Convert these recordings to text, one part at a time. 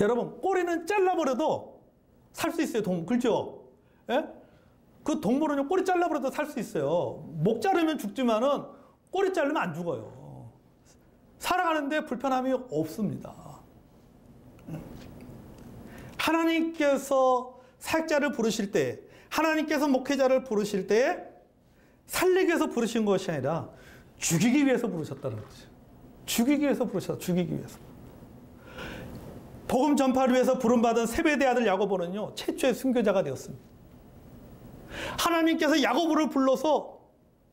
여러분, 꼬리는 잘라버려도 살 수 있어요, 그렇죠? 예? 그 동물은요, 꼬리 잘라버려도 살 수 있어요. 목 자르면 죽지만은 꼬리 자르면 안 죽어요. 살아가는데 불편함이 없습니다. 하나님께서 사역자를 부르실 때, 하나님께서 목회자를 부르실 때 살리기 위해서 부르신 것이 아니라 죽이기 위해서 부르셨다는 거죠. 죽이기 위해서 부르셨다. 죽이기 위해서. 복음 전파를 위해서 부름받은 세베대 아들 야고보는요, 최초의 순교자가 되었습니다. 하나님께서 야고보를 불러서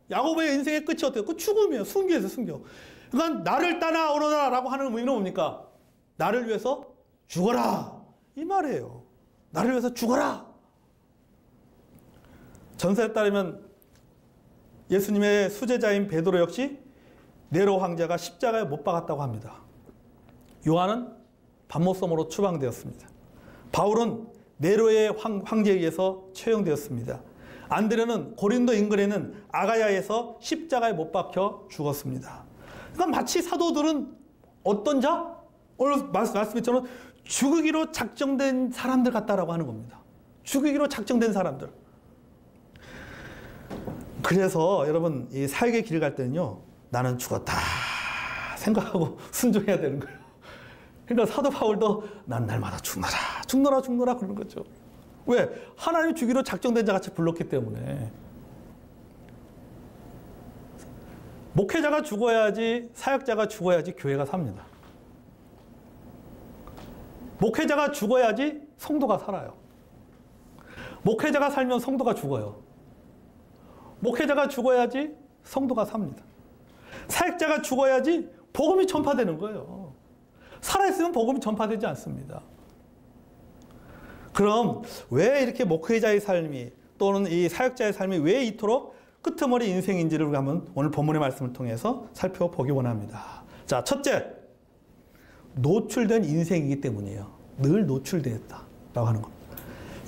야고보의 인생의 끝이 어때요? 그 죽음이에요. 순교에서 순교. 그러니까 나를 따라오너라 라고 하는 의미는 뭡니까? 나를 위해서 죽어라. 이 말이에요. 나를 위해서 죽어라. 전설에 따르면 예수님의 수제자인 베드로 역시 네로 황제가 십자가에 못 박았다고 합니다. 요한은 밤모섬으로 추방되었습니다. 바울은 네로의 황제에 의해서 처형되었습니다. 안드레는 고린도 인근에는 아가야에서 십자가에 못 박혀 죽었습니다. 그러니까 마치 사도들은 어떤 자? 오늘 말씀했처럼 죽이기로 작정된 사람들 같다라고 하는 겁니다. 죽이기로 작정된 사람들. 그래서 여러분, 이 사역의 길을 갈 때는요, 나는 죽었다 생각하고 순종해야 되는 거예요. 그러니까 사도 바울도 난 날마다 죽노라 그러는 거죠. 왜? 하나님이 주기로 작정된 자 같이 불렀기 때문에. 목회자가 죽어야지, 사역자가 죽어야지 교회가 삽니다. 목회자가 죽어야지 성도가 살아요. 목회자가 살면 성도가 죽어요. 목회자가 죽어야지 성도가 삽니다. 사역자가 죽어야지 복음이 전파되는 거예요. 살아있으면 복음이 전파되지 않습니다. 그럼 왜 이렇게 목회자의 삶이 또는 이 사역자의 삶이 왜 이토록 끄트머리 인생인지를 우리가 한번 오늘 본문의 말씀을 통해서 살펴보기 원합니다. 자, 첫째, 노출된 인생이기 때문이에요. 늘 노출되었다라고 하는 겁니다.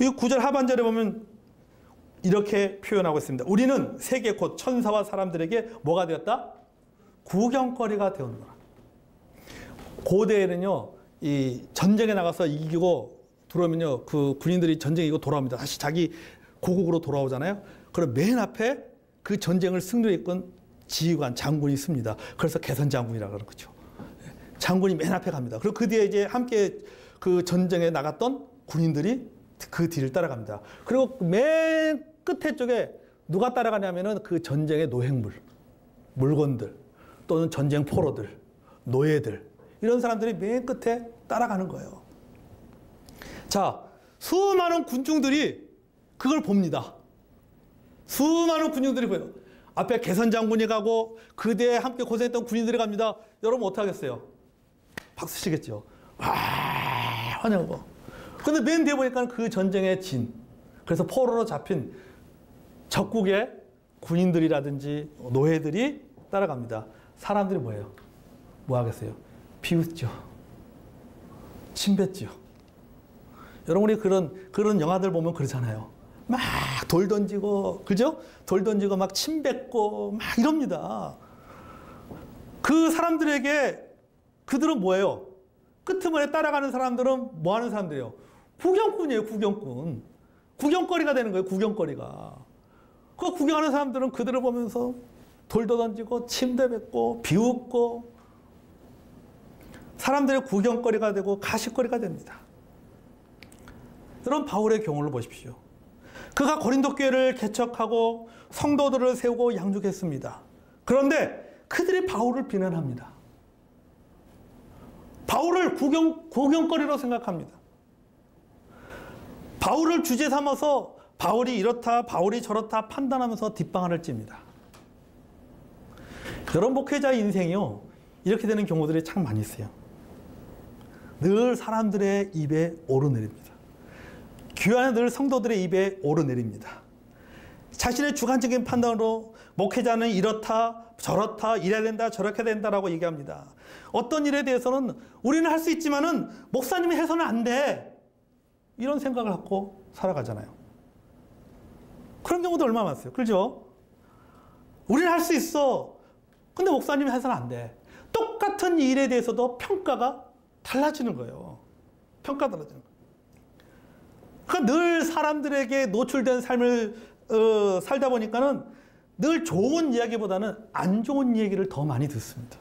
이 9절 하반절에 보면 이렇게 표현하고 있습니다. 우리는 세계 곧 천사와 사람들에게 뭐가 되었다? 구경거리가 되었노라. 고대에는요, 이 전쟁에 나가서 이기고 들어오면요, 그 군인들이 전쟁 이기고 돌아옵니다. 다시 자기 고국으로 돌아오잖아요. 그럼 맨 앞에 그 전쟁을 승리로 이끈 지휘관, 장군이 있습니다. 그래서 개선장군이라고 그러는 거죠. 장군이 맨 앞에 갑니다. 그리고 그 뒤에 이제 함께 그 전쟁에 나갔던 군인들이 그 뒤를 따라갑니다. 그리고 맨 끝에 쪽에 누가 따라가냐면은 그 전쟁의 노획물, 물건들, 또는 전쟁 포로들, 노예들, 이런 사람들이 맨 끝에 따라가는 거예요. 자, 수많은 군중들이 그걸 봅니다. 수많은 군중들이 보여요. 앞에 개선장군이 가고 그 뒤에 함께 고생했던 군인들이 갑니다. 여러분 어떡하겠어요? 박수 치겠죠. 와, 환영하고. 근데 맨 뒤에 보니까 그 전쟁의 진, 그래서 포로로 잡힌 적국의 군인들이라든지 노예들이 따라갑니다. 사람들이 뭐예요? 뭐 하겠어요? 비웃죠. 침뱉죠. 여러분이 그런 영화들 보면 그러잖아요. 막 돌 던지고, 그죠? 돌 던지고 막 침뱉고 막 이럽니다. 그 사람들에게 그들은 뭐예요? 끄트머리에 따라가는 사람들은 뭐 하는 사람들이에요? 구경꾼이에요, 구경꾼. 구경거리가 되는 거예요, 구경거리가. 그 구경하는 사람들은 그들을 보면서 돌도 던지고 침대 뱉고 비웃고 사람들의 구경거리가 되고 가십거리가 됩니다. 여러분, 바울의 경우를 보십시오. 그가 고린도 교회를 개척하고 성도들을 세우고 양육했습니다. 그런데 그들이 바울을 비난합니다. 바울을 구경거리로 생각합니다. 바울을 주제 삼아서 바울이 이렇다, 바울이 저렇다 판단하면서 뒷방아를 찝니다. 여러분, 목회자의 인생이요, 이렇게 되는 경우들이 참 많이 있어요. 늘 사람들의 입에 오르내립니다. 교회 안에 늘 성도들의 입에 오르내립니다. 자신의 주관적인 판단으로 목회자는 이렇다, 저렇다, 이래야 된다, 저렇게 된다라고 얘기합니다. 어떤 일에 대해서는 우리는 할 수 있지만은 목사님이 해서는 안 돼, 이런 생각을 갖고 살아가잖아요. 그런 경우도 얼마나 많았어요. 그렇죠? 우리는 할 수 있어. 근데 목사님이 해서는 안 돼. 똑같은 일에 대해서도 평가가 달라지는 거예요. 평가받아지는 거예요. 그러니까 늘 사람들에게 노출된 삶을 살다 보니까는 늘 좋은 이야기보다는 안 좋은 얘기를 더 많이 듣습니다.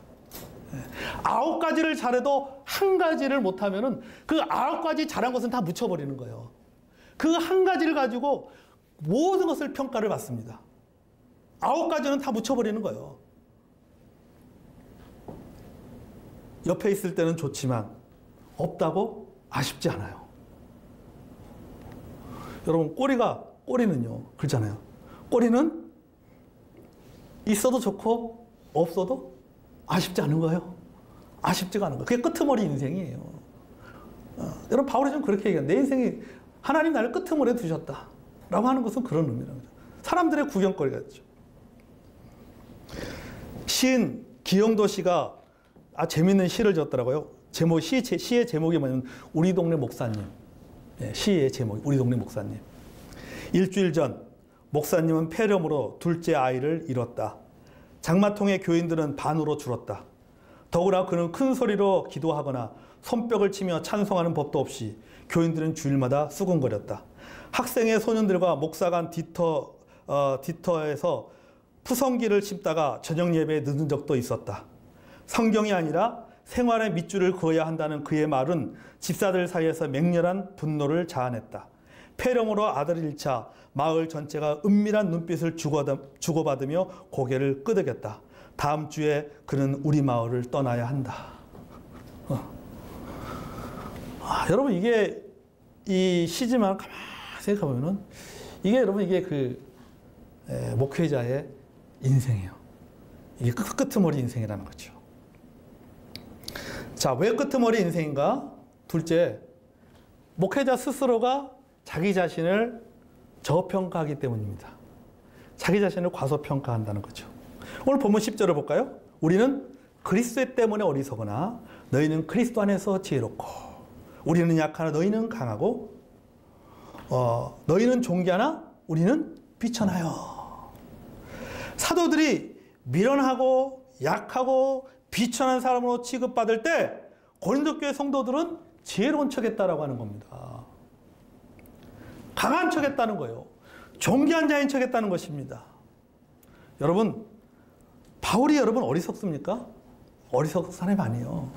9가지를 잘해도 한 가지를 못하면은 그 9가지 잘한 것은 다 묻혀버리는 거예요. 그 한 가지를 가지고 모든 것을 평가를 받습니다. 9가지는 다 묻혀버리는 거예요. 옆에 있을 때는 좋지만 없다고 아쉽지 않아요. 여러분 꼬리는요 그렇잖아요. 꼬리는 있어도 좋고 없어도 아쉽지 않은 거예요. 아쉽지가 않은 거예요. 그게 끄트머리 인생이에요. 여러분 바울이 좀 그렇게 얘기해요. 내 인생이 하나님 나를 끄트머리에 두셨다 라고 하는 것은 그런 의미랍니다. 사람들의 구경거리가 있죠. 시인 기영도 씨가 재밌는 시를 지었더라고요. 시의 제목이 뭐냐면 우리 동네 목사님. 시의 제목이 우리 동네 목사님. 일주일 전 목사님은 폐렴으로 둘째 아이를 잃었다. 장마통의 교인들은 반으로 줄었다. 더구나 그는 큰 소리로 기도하거나 손뼉을 치며 찬송하는 법도 없이 교인들은 주일마다 수군거렸다. 학생의 소년들과 목사간 디터에서 푸성기를 씹다가 저녁 예배에 늦은 적도 있었다. 성경이 아니라 생활의 밑줄을 그어야 한다는 그의 말은 집사들 사이에서 맹렬한 분노를 자아냈다. 폐렴으로 아들을 잃자 마을 전체가 은밀한 눈빛을 주고받으며 고개를 끄덕였다. 다음 주에 그는 우리 마을을 떠나야 한다. 여러분 이게 이 시지만 가만히 생각해보면은 이게 여러분 이게 그 목회자의 인생이에요. 이게 끄트머리 인생이라는 거죠. 자, 왜 끄트머리 인생인가? 둘째, 목회자 스스로가 자기 자신을 저평가하기 때문입니다. 자기 자신을 과소평가한다는 거죠. 오늘 본문 10절을 볼까요? 우리는 그리스도 때문에 어리석으나 너희는 그리스도 안에서 지혜롭고 우리는 약하나 너희는 강하고 너희는 존귀하나 우리는 비천하여. 사도들이 미련하고 약하고 비천한 사람으로 취급받을 때 고린도 교회 성도들은 지혜로운 척했다라고 하는 겁니다. 강한 척했다는 거예요. 존귀한 자인 척했다는 것입니다. 여러분, 바울이 여러분 어리석습니까? 어리석은 사람이 아니에요.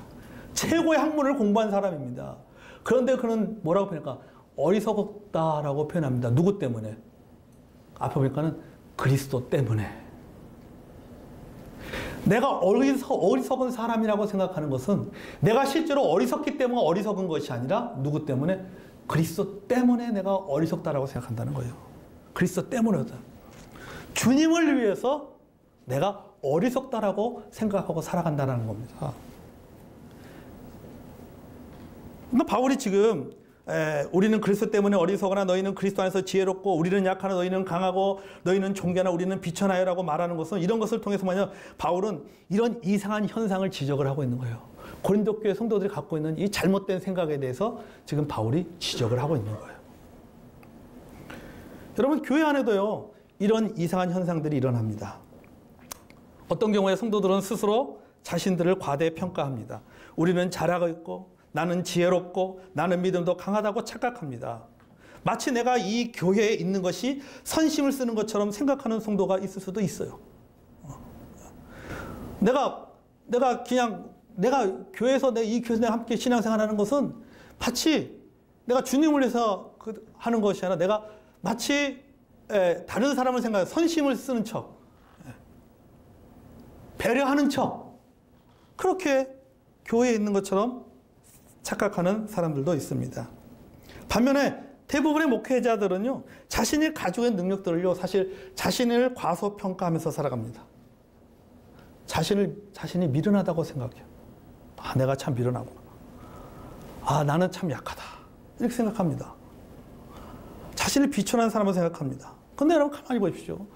최고의 학문을 공부한 사람입니다. 그런데 그는 뭐라고 표현할까? 어리석다라고 표현합니다. 누구 때문에? 앞에 보니까는 그리스도 때문에. 내가 어리석은 사람이라고 생각하는 것은 내가 실제로 어리석기 때문에 어리석은 것이 아니라 누구 때문에? 그리스도 때문에 내가 어리석다라고 생각한다는 거예요. 그리스도 때문에다. 주님을 위해서 내가 어리석다라고 생각하고 살아간다는 겁니다. 그러니까 바울이 지금 우리는 그리스도 때문에 어리석으나 너희는 그리스도 안에서 지혜롭고 우리는 약하나 너희는 강하고 너희는 존귀하나 우리는 비천하여라고 말하는 것은 이런 것을 통해서 뭐냐 바울은 이런 이상한 현상을 지적을 하고 있는 거예요. 고린도 교회 성도들이 갖고 있는 이 잘못된 생각에 대해서 지금 바울이 지적을 하고 있는 거예요. 여러분 교회 안에도요 이런 이상한 현상들이 일어납니다. 어떤 경우에 성도들은 스스로 자신들을 과대평가합니다. 우리는 잘하고 있고 나는 지혜롭고 나는 믿음도 강하다고 착각합니다. 마치 내가 이 교회에 있는 것이 선심을 쓰는 것처럼 생각하는 성도가 있을 수도 있어요. 내가 교회에서 이 교회에서 함께 신앙생활하는 것은 마치 내가 주님을 위해서 하는 것이 아니라 내가 마치 다른 사람을 생각해 선심을 쓰는 척, 배려하는 척 그렇게 교회에 있는 것처럼 착각하는 사람들도 있습니다. 반면에 대부분의 목회자들은요 자신이 가지고 있는 능력들을요 사실 자신을 과소평가하면서 살아갑니다. 자신이 미련하다고 생각해요. 내가 참 미련하구나. 나는 참 약하다. 이렇게 생각합니다. 자신을 비천한 사람을 생각합니다. 근데 여러분 가만히 보십시오.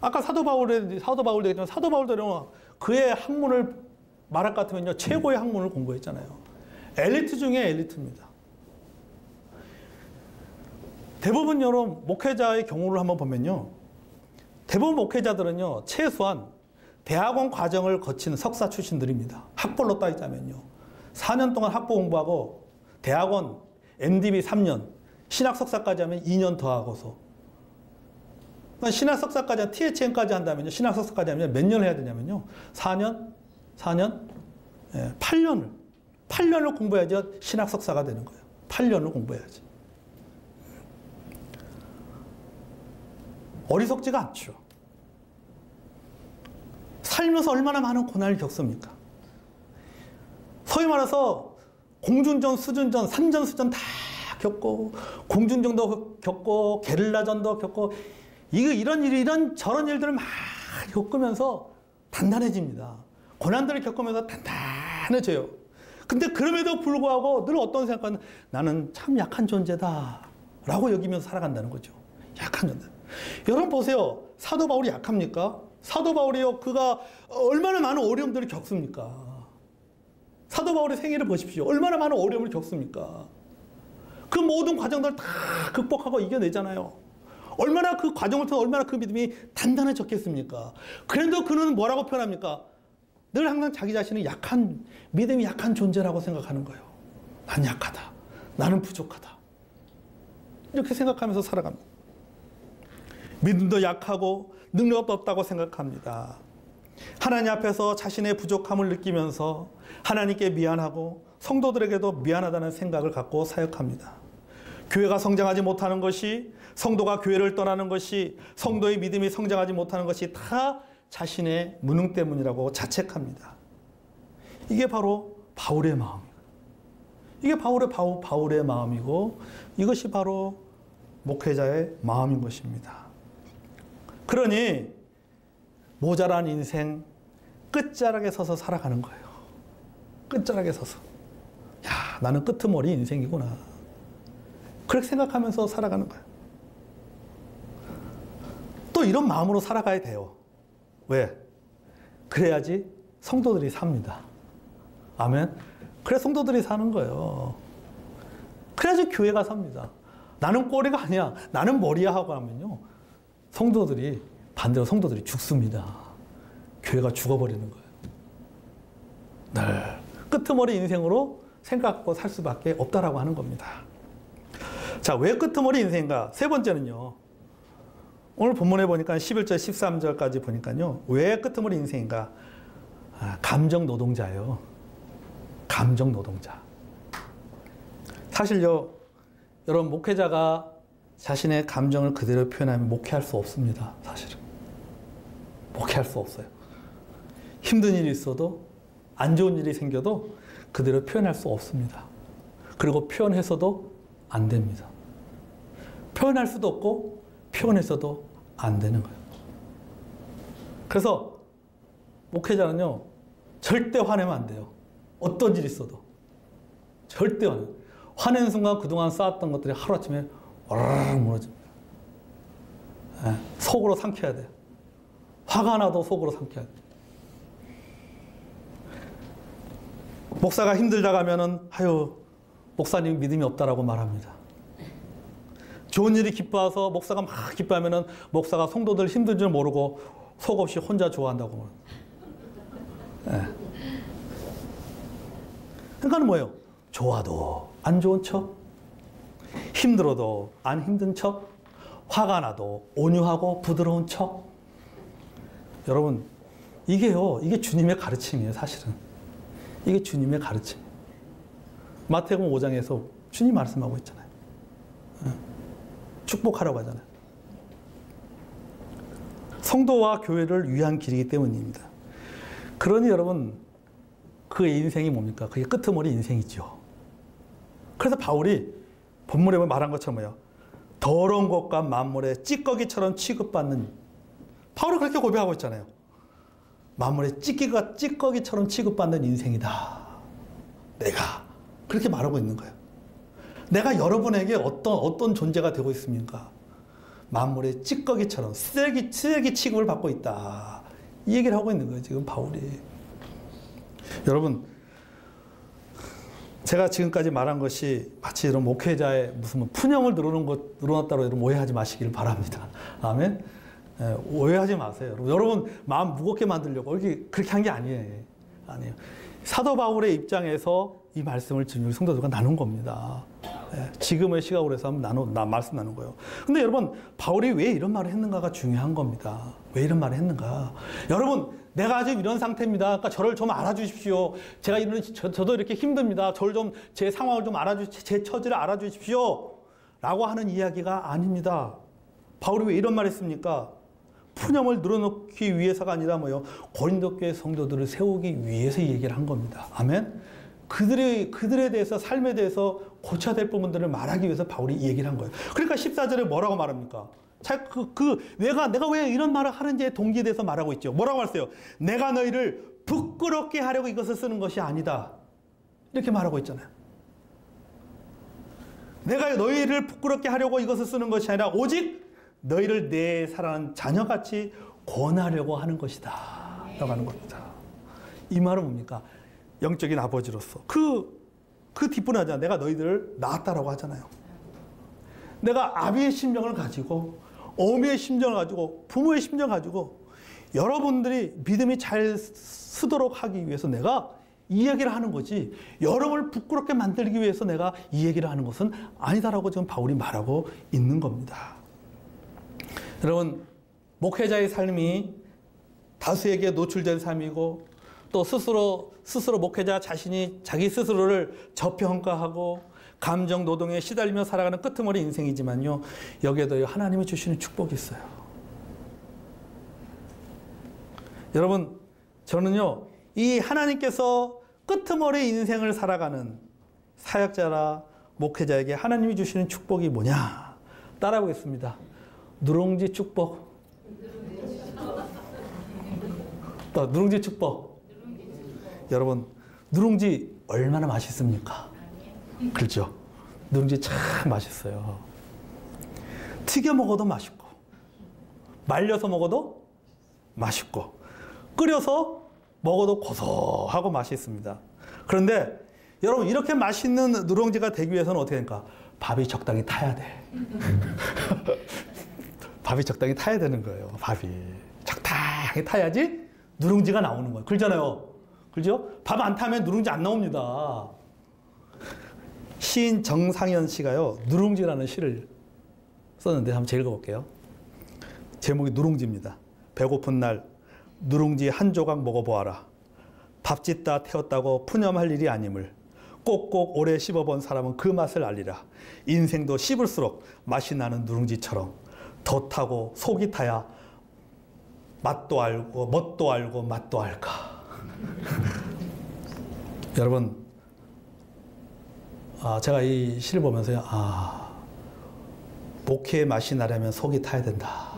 아까 사도 바울도 얘기했지만 사도 바울도 그의 학문을 말할 것 같으면요 최고의 학문을 공부했잖아요. 엘리트 중에 엘리트입니다. 대부분 여러분 목회자의 경우를 한번 보면요. 대부분 목회자들은요. 최소한 대학원 과정을 거친 석사 출신들입니다. 학벌로 따지자면요. 4년 동안 학부 공부하고 대학원 MDB 3년, 신학 석사까지 하면 2년 더 하고서. 그러니까 신학 석사까지, THM까지 한다면요. 신학 석사까지 하면 몇 년을 해야 되냐면요. 4년? 8년을 공부해야지 신학 석사가 되는 거예요. 8년을 공부해야지. 어리석지가 않죠. 살면서 얼마나 많은 고난을 겪습니까? 소위 말해서 공중전, 수중전, 산전수전 다 겪고, 공중전도 겪고, 게릴라전도 겪고, 이런 저런 일들을 많이 겪으면서 단단해집니다. 고난들을 겪으면서 단단해져요. 근데 그럼에도 불구하고 늘 어떤 생각은 나는 참 약한 존재다 라고 여기면서 살아간다는 거죠. 약한 존재. 여러분 보세요. 사도 바울이 약합니까? 사도 바울이요. 그가 얼마나 많은 어려움들을 겪습니까? 사도 바울의 생애를 보십시오. 얼마나 많은 어려움을 겪습니까? 그 모든 과정들을 다 극복하고 이겨내잖아요. 얼마나 그 과정을 통해 얼마나 그 믿음이 단단해졌겠습니까? 그런데 그는 뭐라고 표현합니까? 늘 항상 자기 자신이 믿음이 약한 존재라고 생각하는 거예요. 난 약하다. 나는 부족하다. 이렇게 생각하면서 살아갑니다. 믿음도 약하고 능력도 없다고 생각합니다. 하나님 앞에서 자신의 부족함을 느끼면서 하나님께 미안하고 성도들에게도 미안하다는 생각을 갖고 사역합니다. 교회가 성장하지 못하는 것이, 성도가 교회를 떠나는 것이, 성도의 믿음이 성장하지 못하는 것이 다 자신의 무능 때문이라고 자책합니다. 이게 바로 바울의 마음이에요. 이게 바울의 마음이고 이것이 바로 목회자의 마음인 것입니다. 그러니 모자란 인생 끝자락에 서서 살아가는 거예요. 끝자락에 서서. 야, 나는 끄트머리 인생이구나. 그렇게 생각하면서 살아가는 거예요. 또 이런 마음으로 살아가야 돼요. 왜? 그래야지 성도들이 삽니다. 아멘? 그래 성도들이 사는 거예요. 그래야지 교회가 삽니다. 나는 꼬리가 아니야. 나는 머리야 하고 하면요. 반대로 성도들이 죽습니다. 교회가 죽어버리는 거예요. 네. 끄트머리 인생으로 생각하고 살 수밖에 없다라고 하는 겁니다. 자, 왜 끄트머리 인생인가? 세 번째는요. 오늘 본문에 보니까 11절, 13절까지 보니까요. 왜 끄트머리 인생인가? 감정 노동자예요. 감정 노동자. 사실요, 여러분 목회자가 자신의 감정을 그대로 표현하면 목회할 수 없습니다. 사실은. 목회할 수 없어요. 힘든 일이 있어도, 안 좋은 일이 생겨도 그대로 표현할 수 없습니다. 그리고 표현해서도 안 됩니다. 표현할 수도 없고 표현해서도 안 되는 거예요. 그래서 목회자는요, 절대 화내면 안 돼요. 어떤 일이 있어도. 절대 화내는 순간 그동안 쌓았던 것들이 하루아침에 와르르 무너집니다. 속으로 삼켜야 돼요. 화가 나도 속으로 삼켜야 돼요. 목사가 힘들다고 하면은 목사님 믿음이 없다라고 말합니다. 좋은 일이 기뻐와서 목사가 막 기뻐하면은 목사가 성도들 힘든 줄 모르고 속없이 혼자 좋아한다고 말합니다. 그러니까 뭐예요? 좋아도 안 좋은 척, 힘들어도 안 힘든 척, 화가 나도 온유하고 부드러운 척. 여러분, 이게 주님의 가르침이에요, 사실은. 이게 주님의 가르침. 마태복음 5장에서 주님 말씀하고 있잖아요. 축복하라고 하잖아요. 성도와 교회를 위한 길이기 때문입니다. 그러니 여러분, 그의 인생이 뭡니까? 그게 끄트머리 인생이죠. 그래서 바울이 본문에 말한 것처럼 뭐예요? 더러운 것과 만물의 찌꺼기처럼 취급받는, 바울이 그렇게 고백하고 있잖아요. 만물의 찌꺼기처럼 취급받는 인생이다. 내가 그렇게 말하고 있는 거예요. 내가 여러분에게 어떤 존재가 되고 있습니까? 만물의 찌꺼기처럼 쓰레기 취급을 받고 있다. 이 얘기를 하고 있는 거예요, 지금 바울이. 여러분, 제가 지금까지 말한 것이 마치 이런 목회자의 무슨 푸념을 늘어놨다고 여러분 오해하지 마시길 바랍니다. 아멘? 오해하지 마세요. 여러분 마음 무겁게 만들려고 그렇게 한 게 아니에요. 아니에요. 사도 바울의 입장에서 이 말씀을 지금 우리 성도들과 나눈 겁니다. 예, 지금의 시각으로 해서 한번 말씀 나눈 거예요. 근데 여러분, 바울이 왜 이런 말을 했는가가 중요한 겁니다. 왜 이런 말을 했는가? 여러분, 내가 지금 이런 상태입니다. 그러니까 저를 좀 알아주십시오. 저도 이렇게 힘듭니다. 저를 좀, 제 상황을 좀 제 처지를 알아주십시오. 라고 하는 이야기가 아닙니다. 바울이 왜 이런 말을 했습니까? 푸념을 늘어놓기 위해서가 아니라 뭐요? 고린도 교회 성도들을 세우기 위해서 이 얘기를 한 겁니다. 아멘? 그들에 대해서, 삶에 대해서 고쳐야 될 부분들을 말하기 위해서 바울이 이 얘기를 한 거예요. 그러니까 14절에 뭐라고 말합니까? 내가 왜 이런 말을 하는지의 동기에 대해서 말하고 있죠. 뭐라고 말했어요? 내가 너희를 부끄럽게 하려고 이것을 쓰는 것이 아니다. 이렇게 말하고 있잖아요. 내가 너희를 부끄럽게 하려고 이것을 쓰는 것이 아니라 오직 너희를 내 사랑하는 자녀같이 권하려고 하는 것이다. 라고 하는 겁니다. 이 말은 뭡니까? 영적인 아버지로서 그 뒷부분 하잖아. 내가 너희들을 낳았다라고 하잖아요. 내가 아비의 심정을 가지고 어미의 심정을 가지고 부모의 심정을 가지고 여러분들이 믿음이 잘 쓰도록 하기 위해서 내가 이 얘기를 하는 거지, 여러분을 부끄럽게 만들기 위해서 내가 이 얘기를 하는 것은 아니다라고 지금 바울이 말하고 있는 겁니다. 여러분, 목회자의 삶이 다수에게 노출된 삶이고 또 스스로 목회자 자신이 자기 스스로를 저평가하고 감정 노동에 시달리며 살아가는 끄트머리 인생이지만요, 여기에도 하나님이 주시는 축복이 있어요. 여러분, 저는요, 이 하나님께서 끄트머리 인생을 살아가는 사역자라 목회자에게 하나님이 주시는 축복이 뭐냐? 따라보겠습니다. 누룽지 축복. 또 누룽지 축복. 여러분, 누룽지 얼마나 맛있습니까? 그렇죠? 누룽지 참 맛있어요. 튀겨 먹어도 맛있고, 말려서 먹어도 맛있고, 끓여서 먹어도 고소하고 맛있습니다. 그런데 여러분, 이렇게 맛있는 누룽지가 되기 위해서는 어떻게 됩니까? 밥이 적당히 타야 돼. 밥이 적당히 타야 되는 거예요. 밥이 적당히 타야지 누룽지가 나오는 거예요. 그렇잖아요. 그렇죠? 밥 안 타면 누룽지 안 나옵니다. 시인 정상현 씨가요, 누룽지라는 시를 썼는데 한번 제가 읽어볼게요. 제목이 누룽지입니다. 배고픈 날 누룽지 한 조각 먹어보아라. 밥 짓다 태웠다고 푸념할 일이 아님을 꼭꼭 오래 씹어본 사람은 그 맛을 알리라. 인생도 씹을수록 맛이 나는 누룽지처럼 더 타고 속이 타야 맛도 알고 멋도 알고 맛도 알까. 여러분, 제가 이 시를 보면서요, 목회의 맛이 나려면 속이 타야 된다.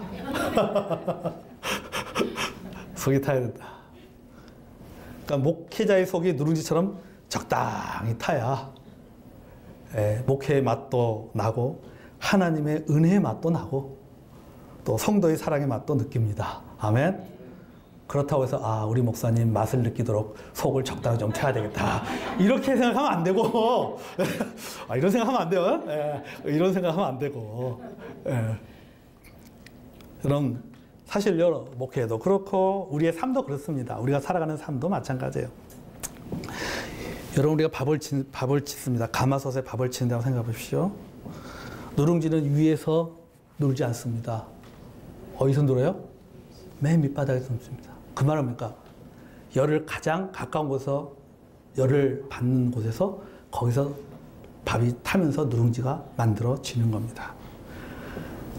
속이 타야 된다. 그러니까 목회자의 속이 누룽지처럼 적당히 타야 목회의 맛도 나고 하나님의 은혜의 맛도 나고 또 성도의 사랑의 맛도 느낍니다. 아멘. 그렇다고 해서 우리 목사님 맛을 느끼도록 속을 적당히 좀 태워야 되겠다, 이렇게 생각하면 안 되고 이런 생각하면 안 돼요. 이런 생각하면 안 되고. 그럼 사실요, 목회도 그렇고 우리의 삶도 그렇습니다. 우리가 살아가는 삶도 마찬가지예요. 여러분, 우리가 밥을 짓습니다. 가마솥에 밥을 짓는다고 생각해 보십시오. 누룽지는 위에서 누르지 않습니다. 어디서 눌어요? 맨 밑바닥에서 눌습니다. 그 말은 뭡니까? 열을 가장 가까운 곳에서, 열을 받는 곳에서 거기서 밥이 타면서 누룽지가 만들어지는 겁니다.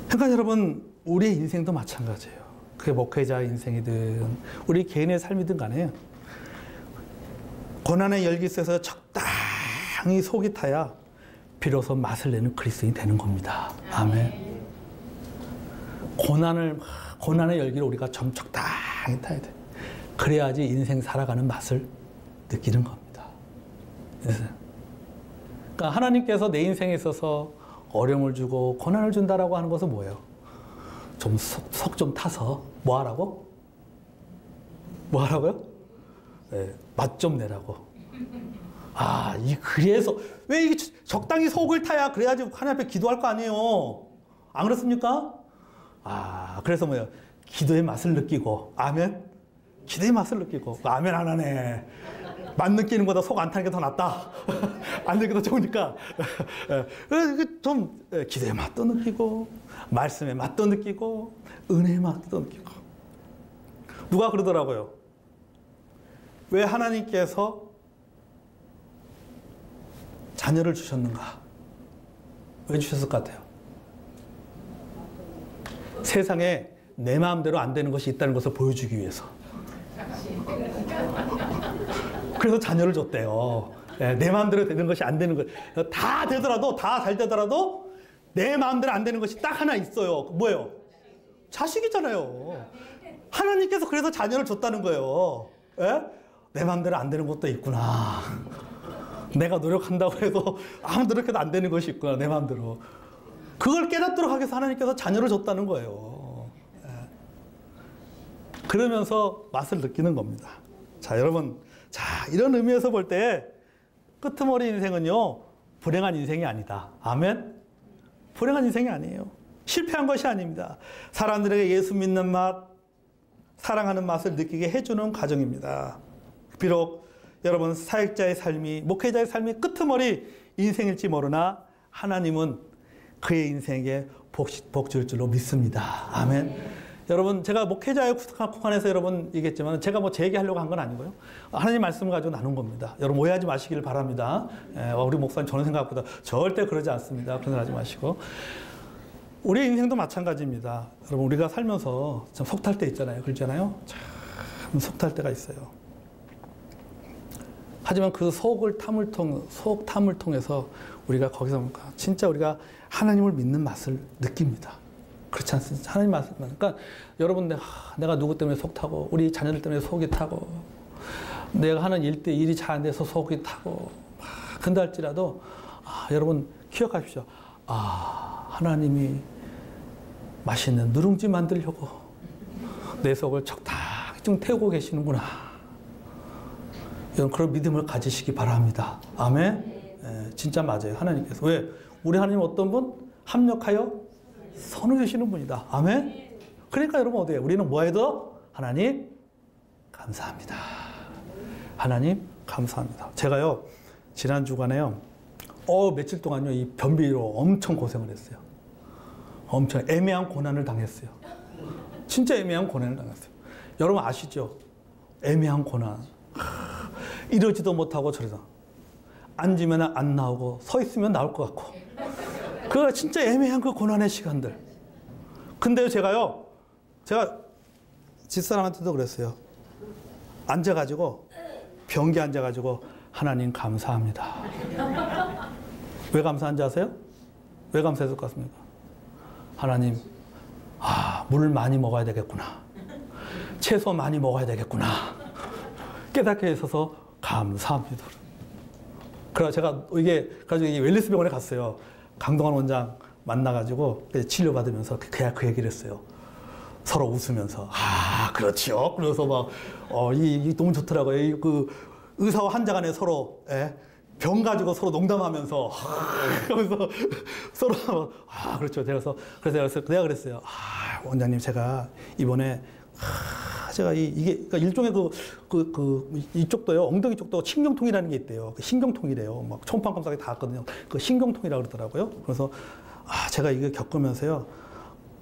그러니까 여러분, 우리의 인생도 마찬가지예요. 그게 목회자의 인생이든 우리 개인의 삶이든 간에 고난의 열기 속에서 적당히 속이 타야 비로소 맛을 내는 그리스도인이 되는 겁니다. 아멘. 고난의 열기를 우리가 좀 적당히 타야 돼. 그래야지 인생 살아가는 맛을 느끼는 겁니다. 그러니까 하나님께서 내 인생에 있어서 어려움을 주고 고난을 준다라고 하는 것은 뭐예요? 좀 속 좀 타서 뭐 하라고? 뭐 하라고요? 맛 좀 내라고. 그래서 왜 이게 적당히 속을 타야 그래야지 하나님 앞에 기도할 거 아니에요. 안 그렇습니까? 그래서 뭐예요? 기도의 맛을 느끼고, 아멘? 기도의 맛을 느끼고, 아멘 안 하네. 맛 느끼는 것보다 속 안 타는 게 더 낫다. 안 느끼는 게 더 좋으니까. 그래서 좀 기도의 맛도 느끼고, 말씀의 맛도 느끼고, 은혜의 맛도 느끼고. 누가 그러더라고요. 왜 하나님께서 자녀를 주셨는가? 왜 주셨을 것 같아요? 세상에 내 마음대로 안 되는 것이 있다는 것을 보여주기 위해서. 그래서 자녀를 줬대요. 내 마음대로 되는 것이 안 되는 것. 다 되더라도, 다 잘 되더라도 내 마음대로 안 되는 것이 딱 하나 있어요. 뭐예요? 자식이잖아요. 하나님께서 그래서 자녀를 줬다는 거예요. 내 마음대로 안 되는 것도 있구나. 내가 노력한다고 해도 아무 노력해도 안 되는 것이 있구나. 내 마음대로. 그걸 깨닫도록 하기 위해서 하나님께서 자녀를 줬다는 거예요. 그러면서 맛을 느끼는 겁니다. 자, 여러분. 자, 이런 의미에서 볼 때 끄트머리 인생은요, 불행한 인생이 아니다. 아멘? 불행한 인생이 아니에요. 실패한 것이 아닙니다. 사람들에게 예수 믿는 맛, 사랑하는 맛을 느끼게 해주는 과정입니다. 비록 여러분 사역자의 삶이, 목회자의 삶이 끄트머리 인생일지 모르나 하나님은 그의 인생에 복 줄 줄로 믿습니다. 아멘. 여러분, 제가 목회자의 국한에서 여러분 얘기했지만 제가 뭐 제 얘기하려고 한 건 아니고요. 하나님 말씀을 가지고 나눈 겁니다. 여러분 오해하지 마시길 바랍니다. 우리 목사님 저는 생각보다 절대 그러지 않습니다. 그런 일 하지 마시고. 우리 인생도 마찬가지입니다. 여러분 우리가 살면서 참 속탈 때 있잖아요. 그렇잖아요. 참 속탈 때가 있어요. 하지만 그 속 탐을 통해서 우리가 거기서 진짜 우리가 하나님을 믿는 맛을 느낍니다. 그렇지 않습니까? 하나님 말씀. 그러니까 여러분 내가 누구 때문에 속 타고 우리 자녀들 때문에 속이 타고 내가 하는 일이 잘 안 돼서 속이 타고 근다 할지라도 여러분 기억하십시오. 하나님이 맛있는 누룽지 만들려고 내 속을 적당히 좀 태우고 계시는구나. 여러분 그런 믿음을 가지시기 바랍니다. 아멘. 진짜 맞아요. 하나님께서. 왜? 우리 하나님 어떤 분? 합력하여 선을 주시는 분이다. 아멘. 그러니까 여러분 어디에 우리는 뭐 해도 하나님 감사합니다. 하나님 감사합니다. 제가요 지난 주간에요 며칠 동안요 이 변비로 엄청 고생을 했어요. 엄청 애매한 고난을 당했어요. 진짜 애매한 고난을 당했어요. 여러분 아시죠? 애매한 고난. 이러지도 못하고 저러다 앉으면 안 나오고 서 있으면 나올 것 같고. 그거 진짜 애매한 그 고난의 시간들. 근데요, 제가 집사람한테도 그랬어요. 앉아가지고, 변기 앉아가지고, 하나님 감사합니다. 왜 감사한지 아세요? 왜 감사했을 것 같습니까? 하나님, 물 많이 먹어야 되겠구나. 채소 많이 먹어야 되겠구나. 깨닫게 해서 감사합니다. 그래서 제가 가지고 웰리스 병원에 갔어요. 강동환 원장 만나가지고 치료받으면서 그 얘기를 했어요. 서로 웃으면서 그렇지요. 그래서 막 이 너무 좋더라고요. 그 의사와 환자 간에 서로 병 가지고 서로 농담하면서 그러면서 서로 그렇죠. 그래서 내가 그랬어요. 원장님 제가 이번에 제가 이게 그러니까 일종의 이쪽도요 엉덩이 쪽도 신경통이라는 게 있대요. 신경통이래요. 막 초음파 검사기 다 했거든요. 그 신경통이라고 그러더라고요. 그래서 제가 이거 겪으면서요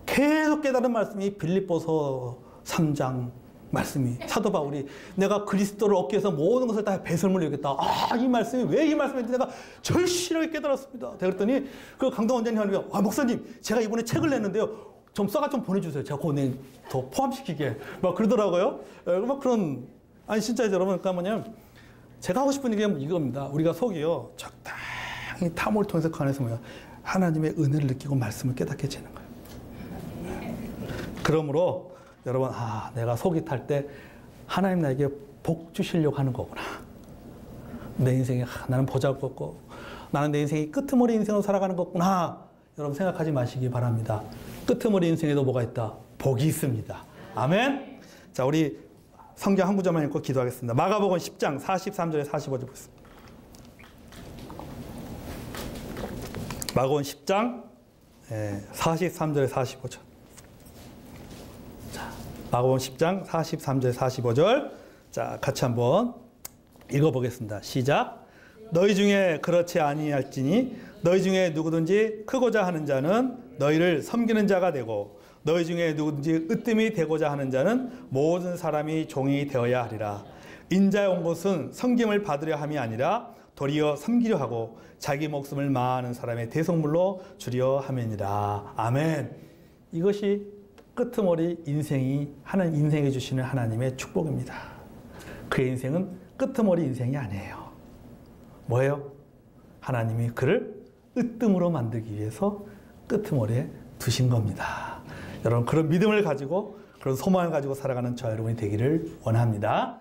계속 깨달은 말씀이 빌립보서 3장 말씀이 사도 바울이 내가 그리스도를 얻기 위해서 모든 것을 다 배설물로 여겼다. 이 말씀이 왜 이 말씀인지 내가 절실하게 깨달았습니다. 그랬더니 그 강동원 원장님이 목사님 제가 이번에 책을 냈는데요. 좀 써가 좀 보내주세요. 제가 그거 더 포함시키게. 막 그러더라고요. 막 그런, 진짜 여러분, 그러니까 뭐냐면, 제가 하고 싶은 얘기는 이겁니다. 우리가 속이요, 적당히 탐을 통해서 그 안에서 하나님의 은혜를 느끼고 말씀을 깨닫게 되는 거예요. 그러므로, 여러분, 내가 속이 탈 때 하나님 나에게 복 주시려고 하는 거구나. 내 인생에, 나는 보잘것없고, 나는 내 인생이 끄트머리 인생으로 살아가는 거구나. 여러분 생각하지 마시기 바랍니다. 끄트머리 인생에도 뭐가 있다? 복이 있습니다. 아멘. 자, 우리 성경 한 구절만 읽고 기도하겠습니다. 마가복음 10장 43절에 45절 보겠습니다. 마가복음 10장 43절에 45절. 자, 마가복음 10장 43절에 45절. 자, 같이 한번 읽어보겠습니다. 시작. 너희 중에 그렇지 아니할지니 너희 중에 누구든지 크고자 하는 자는 너희를 섬기는 자가 되고 너희 중에 누구든지 으뜸이 되고자 하는 자는 모든 사람이 종이 되어야 하리라. 인자에 온 것은 섬김을 받으려 함이 아니라 도리어 섬기려 하고 자기 목숨을 마하는 사람의 대속물로 주려 함이니라. 아멘. 이것이 끄트머리 인생이 인생에 주시는 하나님의 축복입니다. 그의 인생은 끄트머리 인생이 아니에요. 뭐예요? 하나님이 그를 으뜸으로 만들기 위해서 끄트머리에 두신 겁니다. 여러분 그런 믿음을 가지고 그런 소망을 가지고 살아가는 저와 여러분이 되기를 원합니다.